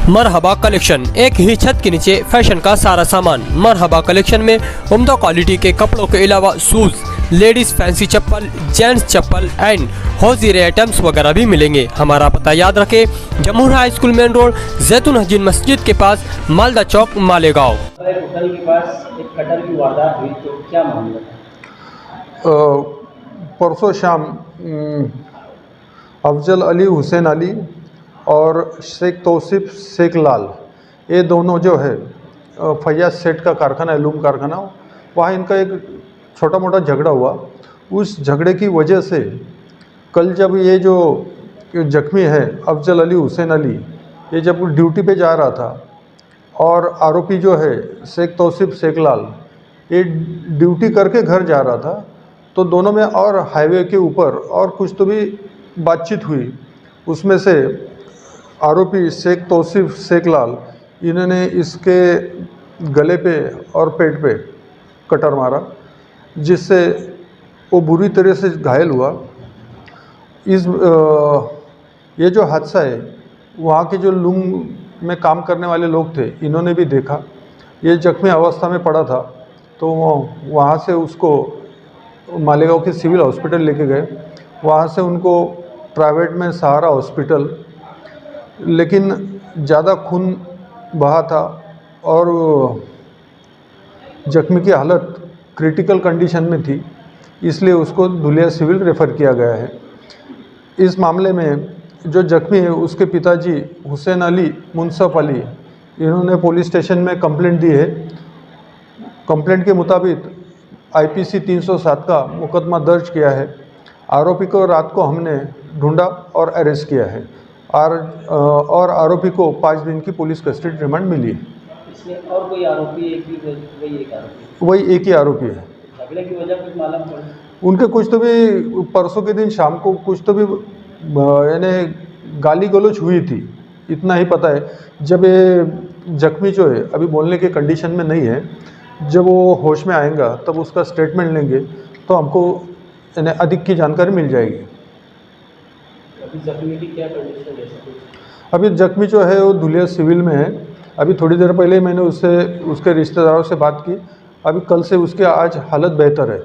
मरहबा collection, एक ही छत के नीचे फैशन का सारा सामान। मरहबा कलेक्शन में उम्दा क्वालिटी के कपड़ों के अलावा शूज, लेडीज फैंसी चप्पल, जेंट्स चप्पल एंड हौजीरे आइटम्स वगैरह भी मिलेंगे। हमारा पता याद रखें, Jamhoor high school main road, जैतून हजीन मस्जिद के पास, मालदा चौक, मालेगांव। होटल के पास एक कत्ल की वारदात हुई, तो क्या मामला था? परसों शाम अफजल अली, हुसैन अली और शेख तौसीफ शेख लाल, ये दोनों जो है फैयाज सेठ का कारखाना है, लूम कारखाना, वहाँ इनका एक छोटा मोटा झगड़ा हुआ। उस झगड़े की वजह से कल जब ये जो जख्मी है अफजल अली, हुसैन अली, ये जब ड्यूटी पे जा रहा था और आरोपी जो है शेख तौसीफ शेख लाल, ये ड्यूटी करके घर जा रहा था, तो दोनों में और हाईवे के ऊपर और कुछ तो भी बातचीत हुई। उसमें से आरोपी शेख तौसीफ शेख लाल, इन्होंने इसके गले पे और पेट पे कटर मारा, जिससे वो बुरी तरह से घायल हुआ। ये जो हादसा है, वहाँ के जो लूम में काम करने वाले लोग थे, इन्होंने भी देखा। ये जख्मी अवस्था में पड़ा था, तो वहाँ से उसको मालेगांव के सिविल हॉस्पिटल लेके गए। वहाँ से उनको प्राइवेट में सहारा हॉस्पिटल, लेकिन ज़्यादा खून बहा था और जख्मी की हालत क्रिटिकल कंडीशन में थी, इसलिए उसको धुलिया सिविल रेफ़र किया गया है। इस मामले में जो जख्मी है, उसके पिताजी हुसैन अली, मुनसफ अली, इन्होंने पुलिस स्टेशन में कंप्लेंट दी है। कंप्लेंट के मुताबिक IPC 307 का मुकदमा दर्ज किया है। आरोपी को रात को हमने ढूंढा और अरेस्ट किया है और आरोपी को 5 दिन की पुलिस कस्टडी रिमांड मिली है। इसमें और कोई आरोपी है कि वही एक ही आरोपी है। झगड़े की वजह कुछ मालूम पड़ी? उनके कुछ तो भी परसों के दिन शाम को कुछ तो भी यानी गाली गलौज हुई थी, इतना ही पता है। जब ये जख्मी जो है अभी बोलने के कंडीशन में नहीं है, जब वो होश में आएगा तब उसका स्टेटमेंट लेंगे तो हमको यानी अधिक की जानकारी मिल जाएगी। अभी जख्मी की क्या कंडीशन है? अभी जख्मी जो है वो धुलिया सिविल में है। अभी थोड़ी देर पहले मैंने उसके रिश्तेदारों से बात की। अभी कल से उसकी आज हालत बेहतर है।